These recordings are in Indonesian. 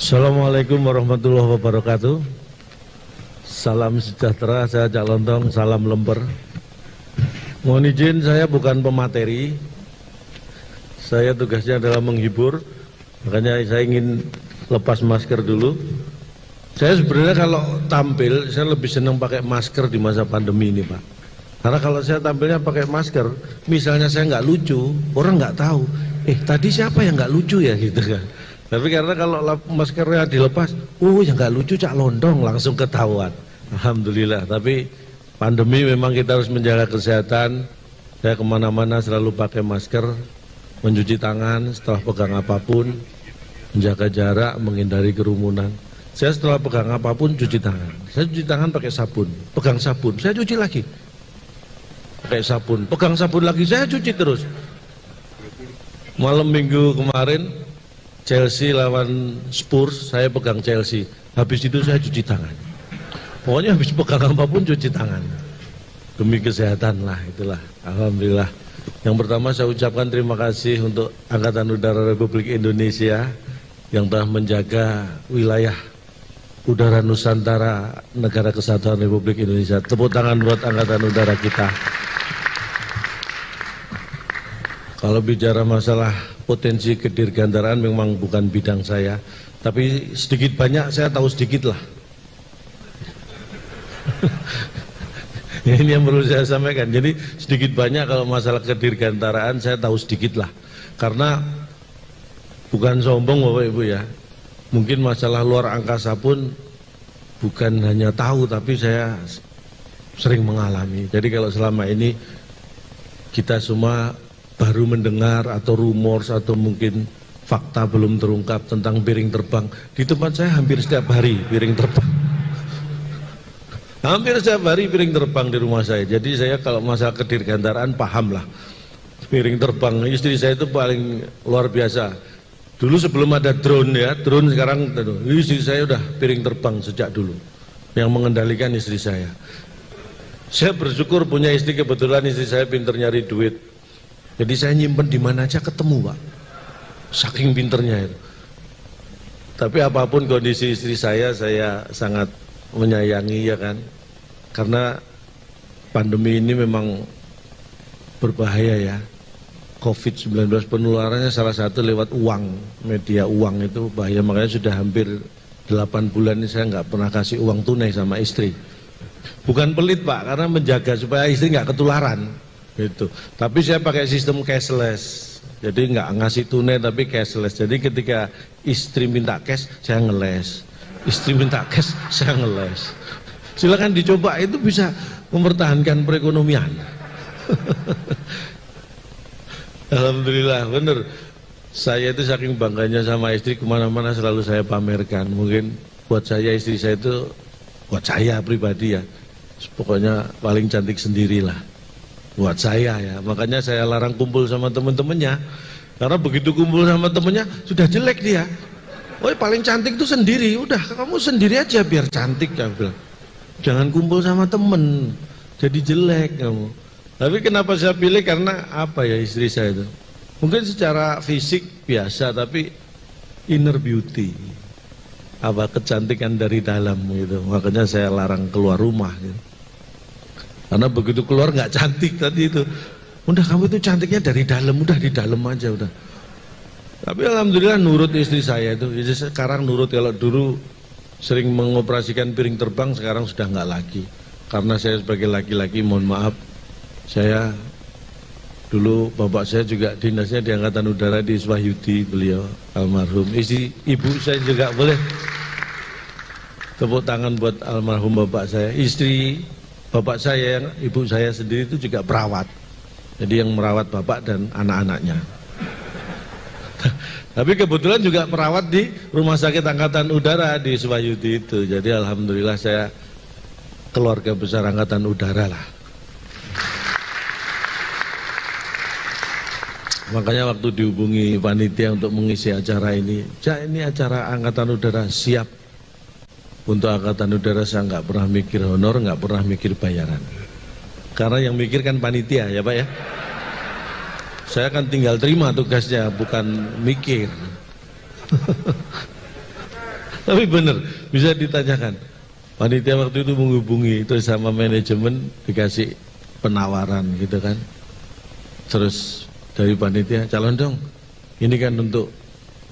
Assalamualaikum warahmatullahi wabarakatuh. Salam sejahtera, saya Cak Lontong, salam lemper. Mohon izin, saya bukan pemateri. Saya tugasnya adalah menghibur. Makanya saya ingin lepas masker dulu. Saya sebenarnya kalau tampil, saya lebih senang pakai masker di masa pandemi ini, Pak. Karena kalau saya tampilnya pakai masker, misalnya saya nggak lucu, orang nggak tahu. Tadi siapa yang nggak lucu ya gitu kan. Tapi karena kalau maskernya dilepas, yang nggak lucu Cak Lontong, langsung ketahuan. Alhamdulillah. Tapi pandemi memang kita harus menjaga kesehatan. Saya kemana-mana selalu pakai masker, mencuci tangan setelah pegang apapun, menjaga jarak, menghindari kerumunan. Saya setelah pegang apapun cuci tangan. Saya cuci tangan pakai sabun, pegang sabun, saya cuci lagi. Pakai sabun, pegang sabun lagi, saya cuci terus. Malam minggu kemarin Chelsea lawan Spurs, saya pegang Chelsea. Habis itu saya cuci tangan. Pokoknya habis pegang apapun cuci tangan. Demi kesehatan lah, itulah. Alhamdulillah. Yang pertama saya ucapkan terima kasih untuk Angkatan Udara Republik Indonesia yang telah menjaga wilayah udara Nusantara, Negara Kesatuan Republik Indonesia. Tepuk tangan buat Angkatan Udara kita. Kalau bicara masalah potensi kedirgantaraan memang bukan bidang saya, tapi sedikit banyak saya tahu sedikit lah. Ini yang perlu saya sampaikan. Jadi sedikit banyak kalau masalah kedirgantaraan saya tahu sedikit lah. Karena bukan sombong Bapak Ibu ya, mungkin masalah luar angkasa pun bukan hanya tahu, tapi saya sering mengalami. Jadi kalau selama ini kita semua baru mendengar atau rumor atau mungkin fakta belum terungkap tentang piring terbang. Di tempat saya hampir setiap hari piring terbang. Hampir setiap hari piring terbang di rumah saya. Jadi saya kalau masalah kedirgantaraan paham lah. Piring terbang, istri saya itu paling luar biasa. Dulu sebelum ada drone ya, drone sekarang istri saya udah piring terbang sejak dulu. Yang mengendalikan istri saya. Saya bersyukur punya istri, kebetulan istri saya pinter nyari duit. Jadi saya nyimpen di mana aja ketemu, Pak. Saking pinternya itu. Tapi apapun kondisi istri saya sangat menyayangi ya kan. Karena pandemi ini memang berbahaya ya. COVID-19 penularannya salah satu lewat uang, media uang itu bahaya. Makanya sudah hampir 8 bulan ini saya nggak pernah kasih uang tunai sama istri. Bukan pelit Pak, karena menjaga supaya istri nggak ketularan. Gitu. Tapi saya pakai sistem cashless, jadi nggak ngasih tunai tapi cashless. Jadi ketika istri minta cash, saya ngeles. Istri minta cash, saya ngeles. Silakan dicoba, itu bisa mempertahankan perekonomian. Alhamdulillah, bener. Saya itu saking bangganya sama istri, kemana-mana selalu saya pamerkan. Mungkin buat saya istri saya itu, buat saya pribadi ya, pokoknya paling cantik sendirilah. Buat saya ya, makanya saya larang kumpul sama temen-temennya. Karena begitu kumpul sama temennya, sudah jelek dia. Paling cantik itu sendiri, udah kamu sendiri aja biar cantik ya bilang. Jangan kumpul sama temen, jadi jelek kamu. Tapi kenapa saya pilih, karena apa ya, istri saya itu mungkin secara fisik biasa, tapi inner beauty, apa kecantikan dari dalam gitu. Makanya saya larang keluar rumah gitu. Karena begitu keluar nggak cantik tadi itu. Udah kamu itu cantiknya dari dalam, udah di dalam aja udah. Tapi alhamdulillah nurut istri saya itu. Sekarang nurut, kalau dulu sering mengoperasikan piring terbang, sekarang sudah nggak lagi. Karena saya sebagai laki-laki, mohon maaf, saya dulu bapak saya juga dinasnya di Angkatan Udara di Swahyudi, beliau almarhum. Ibu saya juga boleh tepuk tangan buat almarhum bapak saya. Istri bapak saya, yang ibu saya sendiri itu juga perawat. Jadi yang merawat bapak dan anak-anaknya. Tapi kebetulan juga perawat di Rumah Sakit Angkatan Udara di Swahyudi itu. Jadi alhamdulillah saya keluarga besar Angkatan Udara lah. Makanya waktu dihubungi panitia untuk mengisi acara ini, ini acara Angkatan Udara, siap. Untuk Angkatan Udara saya nggak pernah mikir honor, nggak pernah mikir bayaran. Karena yang mikir kan panitia ya Pak ya. Saya kan tinggal terima tugasnya, bukan mikir. Tapi benar, bisa ditanyakan. Panitia waktu itu menghubungi, terus sama manajemen dikasih penawaran gitu kan. Terus dari panitia, calon dong, ini kan untuk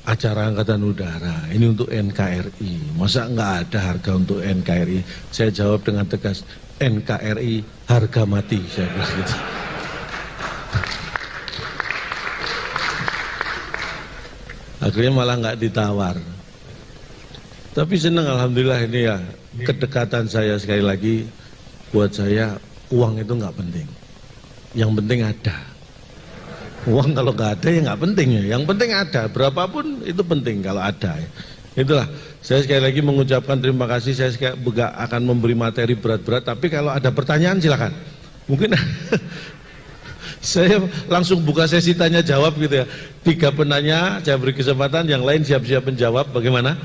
acara Angkatan Udara, ini untuk NKRI, masa nggak ada harga untuk NKRI? Saya jawab dengan tegas, NKRI harga mati, saya bilang gitu. Akhirnya malah nggak ditawar. Tapi senang alhamdulillah ini ya, kedekatan saya sekali lagi, buat saya uang itu nggak penting. Yang penting ada. Uang kalau nggak ada ya nggak penting ya. Yang penting ada, berapapun itu penting kalau ada. Itulah, saya sekali lagi mengucapkan terima kasih. Saya juga akan memberi materi berat-berat. Tapi kalau ada pertanyaan silakan. Mungkin saya langsung buka sesi tanya jawab gitu ya. 3 penanya, saya beri kesempatan, yang lain siap-siap menjawab. Bagaimana?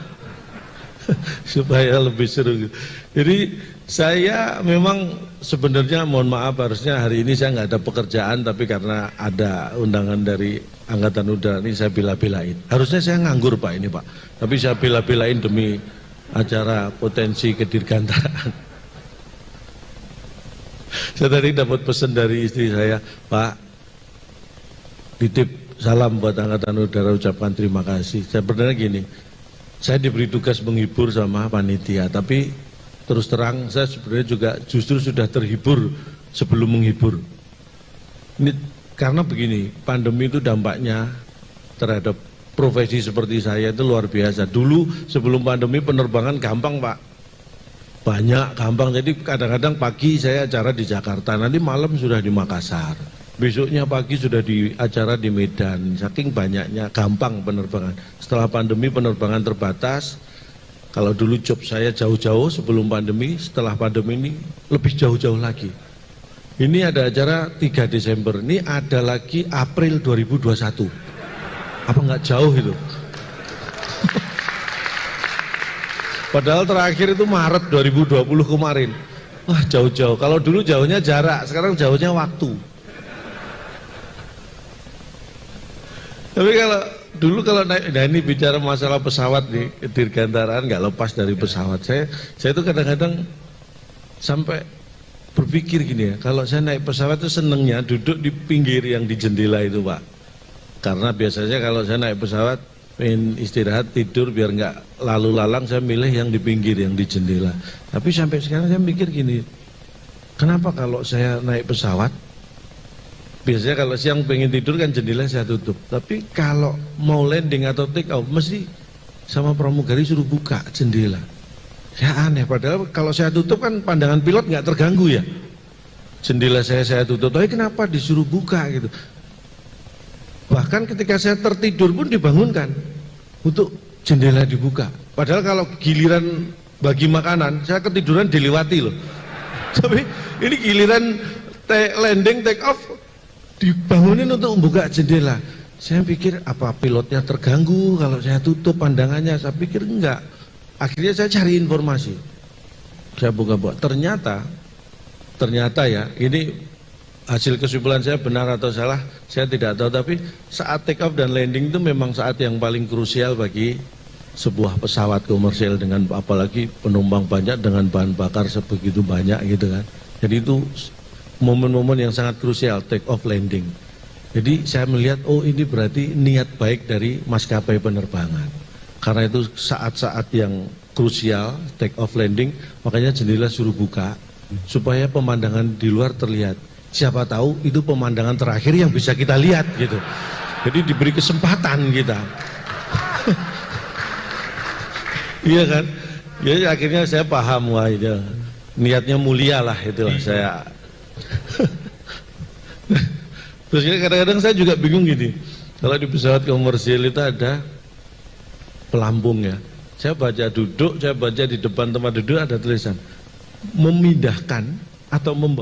Supaya lebih seru. Jadi saya memang sebenarnya mohon maaf, harusnya hari ini saya nggak ada pekerjaan, tapi karena ada undangan dari Angkatan Udara ini saya bela-belain. Harusnya saya nganggur Pak ini Pak, tapi saya bela-belain demi acara potensi kedirgantaraan. Saya tadi dapat pesan dari istri saya, Pak, titip salam buat Angkatan Udara, ucapkan terima kasih. Sebenarnya gini, saya diberi tugas menghibur sama panitia, tapi terus terang saya sebenarnya juga justru sudah terhibur sebelum menghibur. Ini karena begini, pandemi itu dampaknya terhadap profesi seperti saya itu luar biasa. Dulu sebelum pandemi penerbangan gampang Pak, banyak gampang. Jadi kadang-kadang pagi saya acara di Jakarta, nanti malam sudah di Makassar, besoknya pagi sudah di acara di Medan. Saking banyaknya, gampang penerbangan. Setelah pandemi penerbangan terbatas. Kalau dulu job saya jauh-jauh sebelum pandemi, setelah pandemi ini lebih jauh-jauh lagi. Ini ada acara 3 Desember, ini ada lagi April 2021. Apa nggak jauh itu? Padahal terakhir itu Maret 2020 kemarin. Wah jauh-jauh, kalau dulu jauhnya jarak, sekarang jauhnya waktu. Tapi kalau dulu kalau naik, nah ini bicara masalah pesawat nih, dirgantaraan nggak lepas dari pesawat. Saya itu kadang-kadang sampai berpikir gini ya, kalau saya naik pesawat itu senengnya duduk di pinggir yang di jendela itu Pak. Karena biasanya kalau saya naik pesawat pengen istirahat tidur biar nggak lalu lalang, saya milih yang di pinggir yang di jendela. Tapi sampai sekarang saya mikir gini, kenapa kalau saya naik pesawat biasanya kalau siang pengen tidur kan jendela saya tutup, tapi kalau mau landing atau take off mesti sama pramugari suruh buka jendela. Ya aneh, padahal kalau saya tutup kan pandangan pilot nggak terganggu ya. Jendela saya tutup, tapi kenapa disuruh buka gitu? Bahkan ketika saya tertidur pun dibangunkan untuk jendela dibuka. Padahal kalau giliran bagi makanan saya ketiduran dilewati loh. Tapi ini giliran landing take off dibangunin untuk membuka jendela. Saya pikir apa pilotnya terganggu kalau saya tutup pandangannya? Saya pikir enggak. Akhirnya saya cari informasi. Saya buka-buka. Ternyata ya, ini hasil kesimpulan saya benar atau salah, saya tidak tahu. Tapi saat take off dan landing itu memang saat yang paling krusial bagi sebuah pesawat komersial dengan apalagi penumpang banyak dengan bahan bakar sebegitu banyak gitu kan. Jadi itu momen-momen yang sangat krusial, take off landing. Jadi saya melihat, oh ini berarti niat baik dari maskapai penerbangan. Karena itu saat-saat yang krusial, take off landing, makanya jendela suruh buka, supaya pemandangan di luar terlihat. Siapa tahu itu pemandangan terakhir yang bisa kita lihat gitu. Jadi diberi kesempatan kita. Iya kan? Jadi akhirnya saya paham, wah itu niatnya mulia lah, itulah saya. Terus kadang-kadang saya juga bingung gini, kalau di pesawat komersial itu ada pelampung ya, saya baca duduk, saya baca di depan tempat duduk ada tulisan memindahkan atau membawa